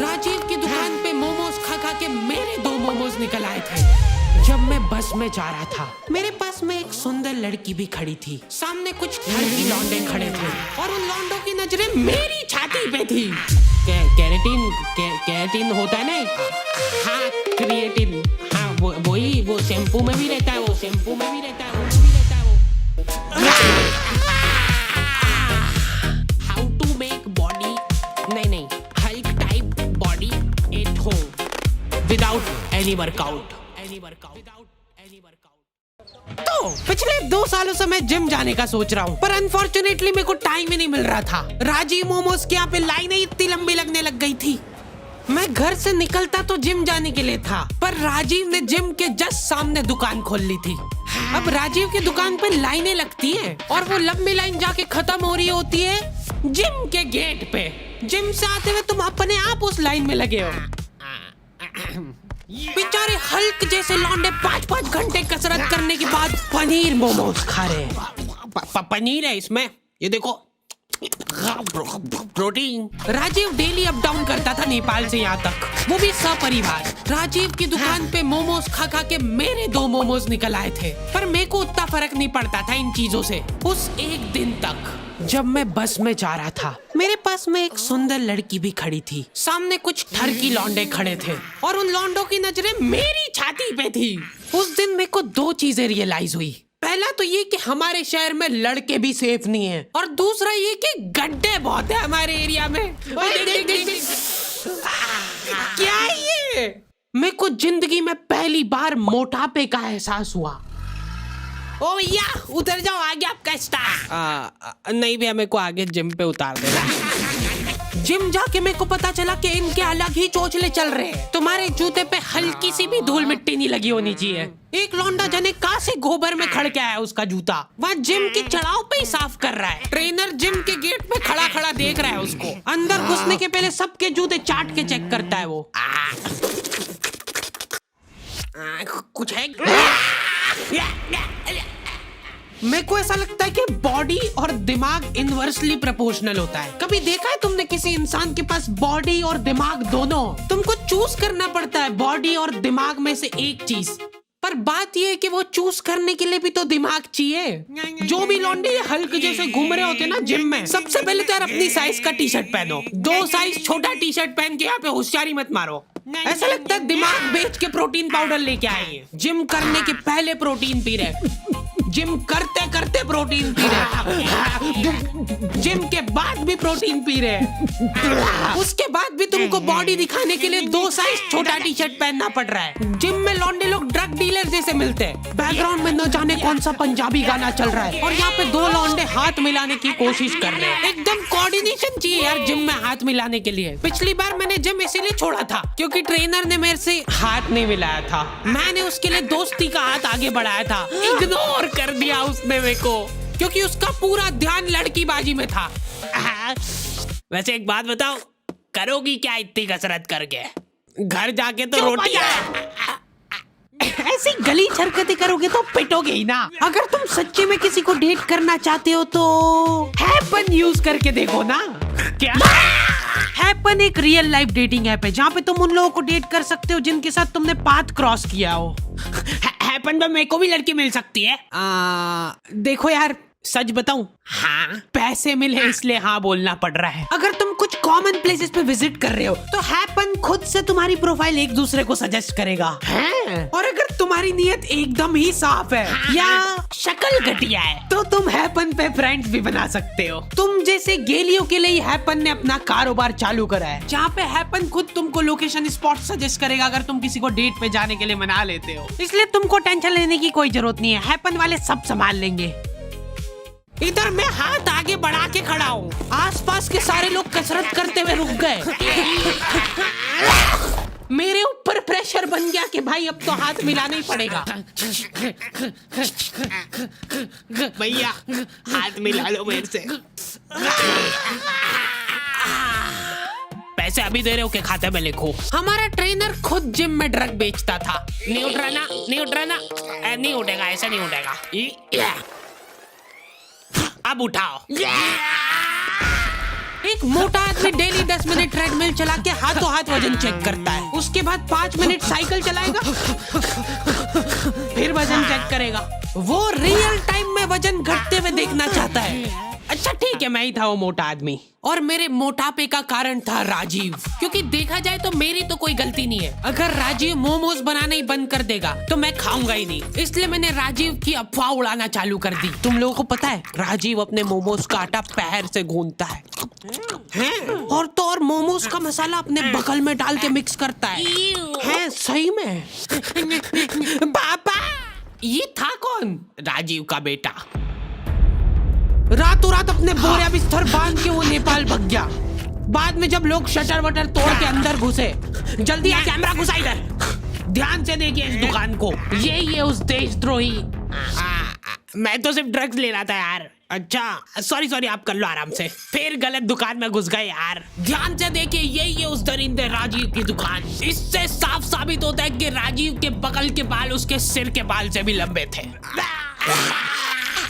राजीव की दुकान पे मोमोज खा खा के मेरे 2 मोमोज निकल आए थे। जब मैं बस में जा रहा था, मेरे पास में एक सुंदर लड़की भी खड़ी थी। सामने कुछ ठरकी लौंडे खड़े थे और उन लौंडों की नजरें मेरी छाती पे थी। कैरेटीन होता है ना? हाँ, क्रिएटिन। हाँ, वही वो शैम्पू में भी रहता है, वो शैम्पू में भी रहता है, वो में भी रहता है वो। हाउ टू मेक बॉडी, नहीं, Hulk type body at home without any workout. तो पिछले 2 सालों से मैं जिम जाने का सोच रहा हूँ, पर अनफॉर्चुनेटली मेरे को टाइम ही नहीं मिल रहा था। राजीव मोमोज के यहाँ पे लाइनें इतनी लंबी लगने लग गई थी। मैं घर से निकलता तो जिम जाने के लिए था, पर राजीव ने जिम के जस्ट सामने दुकान खोल ली थी। अब राजीव की दुकान पे लाइनें लगती हैं और वो लंबी लाइन जाके खत्म हो रही होती है जिम के गेट पे। जिम से आते हुए तुम अपने आप उस लाइन में लगे हो। बेचारे हल्क जैसे लौंडे 5-5 घंटे कसरत करने के बाद पनीर मोमोज खा रहे हैं। पनीर है इसमें, ये देखो, protein. Rajiv daily up down करता था नेपाल से यहाँ तक, वो भी सपरिवार। राजीव की दुकान पे मोमोज खा खा के मेरे 2 मोमोज निकल आए थे, पर मेरे को उतना फर्क नहीं पड़ता था इन चीजों से। उस एक दिन तक जब मैं बस में जा रहा था, मेरे पास में एक सुंदर लड़की भी खड़ी थी। सामने कुछ ठरकी लौंडे खड़े थे और उन लौंडों की नजरें मेरी छाती पे थी। उस दिन मेरे को 2 चीजें रियलाइज हुई। पहला तो ये कि हमारे शहर में लड़के भी सेफ नहीं है, और दूसरा ये कि गड्ढे बहुत है हमारे एरिया में। देख। क्या है ये? मेरे को जिंदगी में पहली बार मोटापे का एहसास हुआ। ओ भैया उतर जाओ, आगे आपका स्टार। नहीं भैया, मेरे को आगे जिम पे उतार देना। जिम जाके मेरे को पता चला कि इनके अलग ही चोचले चल रहे हैं। तुम्हारे जूते पे हल्की सी भी धूल मिट्टी नहीं लगी होनी चाहिए। एक लौंडा जने कहाँ से गोबर में खड़ के आया उसका जूता, वह जिम की चढ़ाव पे ही साफ कर रहा है। ट्रेनर जिम के गेट पे खड़ा खड़ा देख रहा है उसको। अंदर घुसने के पहले सबके जूते चाट के चेक करता है वो। कुछ है? मेरे को ऐसा लगता है कि बॉडी और दिमाग इनवर्सली प्रोपोर्शनल होता है। कभी देखा है तुमने किसी इंसान के पास बॉडी और दिमाग दोनों? तुमको चूज करना पड़ता है बॉडी और दिमाग में से एक चीज, पर बात ये है कि वो चूज करने के लिए भी तो दिमाग चाहिए। जो भी लौंडे हल्क जैसे घूम रहे होते ना जिम में, सबसे पहले तो यार अपनी साइज का टी शर्ट पहनो। 2 साइज छोटा टी शर्ट पहन के यहाँ पे होशियारी मत मारो। ऐसा लगता है दिमाग बेच के प्रोटीन पाउडर लेके आए हैं। जिम करने के पहले प्रोटीन पी रहे, जिम करते करते प्रोटीन पी रहे, जिम के बाद भी प्रोटीन पी रहे, उसके बाद भी तुमको बॉडी दिखाने के लिए 2 साइज छोटा टी शर्ट पहनना पड़ रहा है। जिम में लौंडे लोग ड्रग डीलर जैसे मिलते हैं। बैकग्राउंड में न जाने कौन सा पंजाबी गाना चल रहा है और यहाँ पे 2 लौंडे हाथ मिलाने की कोशिश कर रहे हैं। एकदम कोऑर्डिनेशन चाहिए यार जिम में हाथ मिलाने के लिए। पिछली बार मैंने जिम इसीलिए छोड़ा था क्योंकि ट्रेनर ने मेरे से हाथ नहीं मिलाया था। मैंने उसके लिए दोस्ती का हाथ आगे बढ़ाया था, इग्नोर कर दिया उसने मेरे को, क्योंकि उसका पूरा ध्यान लड़कीबाजी में था। वैसे एक बात बताओ, करोगी क्या इतनी कसरत करके? घर जाके तो रोटी ऐसी गली हरकतें करोगे तो पिटोगे ही ना। अगर तुम सच्चे में किसी को डेट करना चाहते हो तो हैपन यूज करके देखो ना। क्या? हैपन एक रियल लाइफ डेटिंग ऐप है जहाँ पे तुम उन लोगों को डेट कर सकते हो जिनके साथ तुमने पाथ क्रॉस किया हो। हैपन पे मेरे को भी लड़की मिल सकती है। देखो यार, सच बताऊं, हाँ पैसे मिले इसलिए हाँ बोलना पड़ रहा है। अगर तुम कुछ कॉमन प्लेसेस पे विजिट कर रहे हो तो हैपन खुद से तुम्हारी प्रोफाइल एक दूसरे को सजेस्ट करेगा। और अगर तुम्हारी नीयत एकदम ही साफ है या शक्ल घटिया है तो तुम हैपन पे फ्रेंड्स भी बना सकते हो। तुम जैसे गेलियों के लिए हैपन ने अपना कारोबार चालू करा है, जहाँ पे हैपन खुद तुमको लोकेशन स्पॉट सजेस्ट करेगा अगर तुम किसी को डेट पे जाने के लिए मना लेते हो। इसलिए तुमको टेंशन लेने की कोई जरूरत नहीं है, हैपन वाले सब संभाल लेंगे। इधर मैं हाथ आगे बढ़ा के खड़ा हूँ, आसपास के सारे लोग कसरत करते हुए रुक गए। मेरे ऊपर प्रेशर बन गया कि भाई अब तो हाथ मिलाना ही पड़ेगा। भैया हाथ मिला लो मेरे से। पैसे अभी दे रहे हो के खाते में लिखो। हमारा ट्रेनर खुद जिम में ड्रग बेचता था। नहीं उठ रहा ना, नहीं उठ रहा ना, नहीं उठेगा, ऐसा नहीं उठेगा। अब उठाओ। एक एक मोटा आदमी डेली 10 मिनट ट्रेडमिल चला के हाथों हाथ वजन चेक करता है, उसके बाद 5 मिनट साइकिल चलाएगा, फिर वजन चेक करेगा। वो रियल टाइम में वजन घटते हुए देखना चाहता है। अच्छा ठीक है, मैं ही था वो मोटा आदमी, और मेरे मोटापे का कारण था राजीव। क्योंकि देखा जाए तो मेरी तो कोई गलती नहीं है। अगर राजीव मोमोज बनाना ही बंद कर देगा तो मैं खाऊंगा ही नहीं, इसलिए मैंने राजीव की अफवाह उड़ाना चालू कर दी। तुम लोगों को पता है राजीव अपने मोमोज का आटा पैर से गूंथता है और तो और मोमोज का मसाला अपने बगल में डाल के मिक्स करता है सही में। पापा, ये था कौन? राजीव का बेटा। रातों रात अपने बोरिया बिस्तर बांध के वो नेपाल भाग गया। बाद में जब लोग शटर वटर तोड़ के अंदर घुसे, जल्दी आ कैमरा घुसा इधर, ध्यान से देखिए इस दुकान को, ये उस देशद्रोही। मैं तो सिर्फ ड्रग्स ले रहा था यार। अच्छा सॉरी आप कर लो आराम से। फिर गलत दुकान में घुस गए यार। ध्यान से देखिए, ये उस दरिंदे राजीव की दुकान। इससे साफ साबित होता है कि राजीव के बगल के बाल उसके सिर के बाल से भी लंबे थे।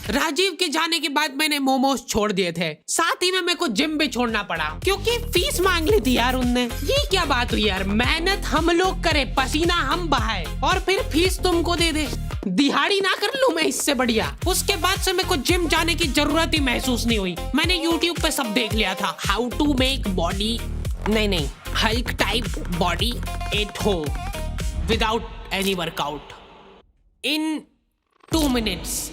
राजीव के जाने के बाद मैंने मोमोज छोड़ दिए थे, साथ ही में मेरे को जिम भी छोड़ना पड़ा क्योंकि फीस मांग ली थी यार उनने। ये क्या बात हुई यार, मेहनत हम लोग करे, पसीना हम बहाए और फिर फीस तुमको दे दे। दिहाड़ी ना कर लूं मैं इससे बढ़िया। उसके बाद से मेरे को जिम जाने की जरूरत ही महसूस नहीं हुई। मैंने यूट्यूब पे सब देख लिया था, हाउ टू मेक बॉडी नहीं Hulk type body at home without any workout in 2 minutes.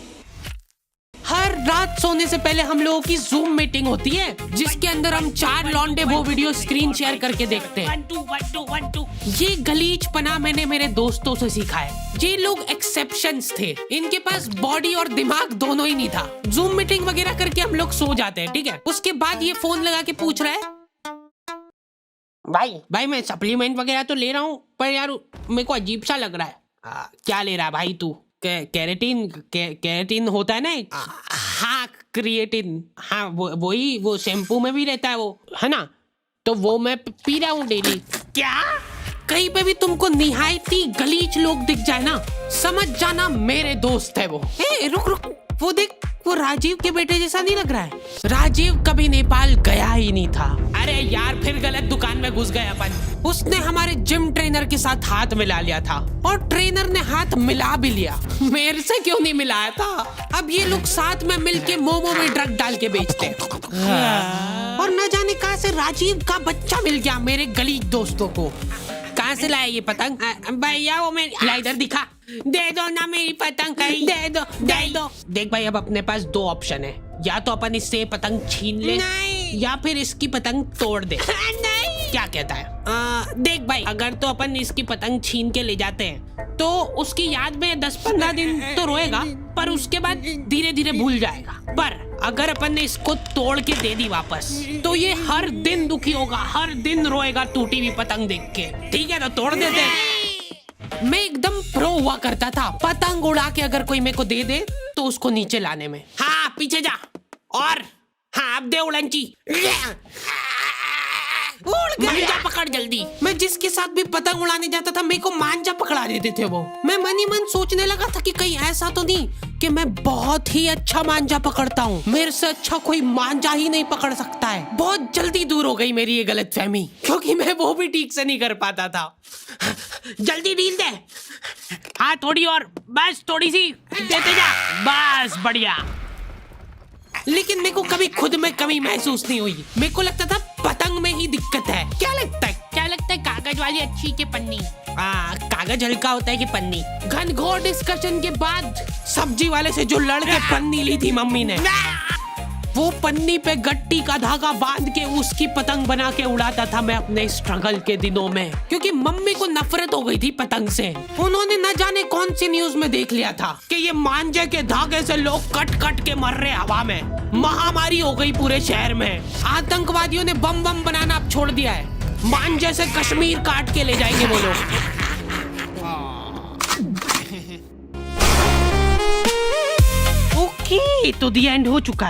हर रात सोने से पहले हम लोगों की जूम मीटिंग होती है जिसके अंदर हम 4 लौंडे वो वीडियो स्क्रीन शेयर करके देखते हैं। 1 2 ये गलीचपना मैंने मेरे दोस्तों से सीखा है। ये लोग एक्सेप्शंस थे, इनके पास बॉडी और दिमाग दोनों ही नहीं था। जूम मीटिंग वगैरह करके हम लोग सो जाते हैं, ठीक है। उसके बाद ये फोन लगा के पूछ रहा है, भाई मैं सप्लीमेंट वगैरह तो ले रहा हूँ पर यार मेरे को अजीब सा लग रहा है। क्या ले रहा है भाई तू? कैरेटीन होता है ना। हाँ क्रिएटिन, हाँ वही वो शैम्पू में भी रहता है वो, है ना, तो वो मैं पी रहा हूँ डेली। क्या? कहीं पे भी तुमको निहायती गलीच लोग दिख जाए ना, समझ जाना मेरे दोस्त है वो। रुक वो देख, वो राजीव के बेटे जैसा नहीं लग रहा है? राजीव कभी नेपाल गया ही नहीं था। अरे यार फिर गलत दुकान में घुस गए अपन। उसने हमारे जिम ट्रेनर के साथ हाथ मिला लिया था और ट्रेनर ने हाथ मिला भी लिया। मेरे से क्यों नहीं मिलाया था? अब ये लोग साथ में मिलके मोमो में ड्रग डाल के बेचते हैं। और न जाने कहां से राजीव का बच्चा मिल गया मेरे गलीच दोस्तों को। कहां से लाया ये पतंग? भैया वो मेरी, ला इधर दिखा, दे दो ना मेरी पतंग, दे दो। देख भाई, अब अपने पास 2 ऑप्शन है, या तो अपन इससे पतंग छीन ले या फिर इसकी पतंग तोड़ दे। नहीं। क्या कहता है? देख भाई, अगर तो अपन इसकी पतंग छीन के ले जाते हैं तो उसकी याद में 10-15 दिन तो रोएगा, पर उसके बाद धीरे धीरे भूल जाएगा। पर अगर अपन ने इसको तोड़ के दे दी वापस तो ये हर दिन दुखी होगा, हर दिन रोएगा टूटी हुई पतंग देख के। ठीक है, तो तोड़ देते हैं। मैं एकदम प्रो हुआ करता था पतंग उड़ा के, अगर कोई मेरे को दे दे तो उसको नीचे लाने में। हाँ पीछे जा, और हाँ अब दे उड़ंची, मांझा पकड़ जल्दी। मैं जिसके साथ भी पतंग उड़ाने जाता था मेरे को मांझा पकड़ा देते थे वो। मैं मन ही मन सोचने लगा था कि कहीं ऐसा तो नहीं कि मैं बहुत ही अच्छा मांझा पकड़ता हूँ, मेरे से अच्छा कोई मांझा ही नहीं पकड़ सकता है। बहुत जल्दी दूर हो गई मेरी ये गलतफहमी, क्योंकि मैं वो भी ठीक से नहीं कर पाता था। जल्दी ढील दे। हाँ थोड़ी और, बस थोड़ी सी देते जा, बस बढ़िया। लेकिन मेरे को कभी खुद में कमी महसूस नहीं हुई। मेरे को लगता था पतंग में ही दिक्कत है। क्या लगता है कागज वाली अच्छी के पन्नी? कागज हल्का होता है कि पन्नी? घनघोर डिस्कशन के बाद सब्जी वाले से जो लड़ के पन्नी ली थी मम्मी ने, वो पन्नी पे गट्टी का धागा बांध के उसकी पतंग बना के उड़ाता था मैं अपने स्ट्रगल के दिनों में, क्योंकि मम्मी को नफरत हो गई थी पतंग से। उन्होंने न जाने कौन सी न्यूज में देख लिया था कि ये मांझे के धागे से लोग कट कट के मर रहे हवा में। महामारी हो गई पूरे शहर में। आतंकवादियों ने बम बनाना अब छोड़ दिया है। मांझे से कश्मीर काट के ले जाएंगे वो लोग। ओके, तो दी एंड हो चुका है।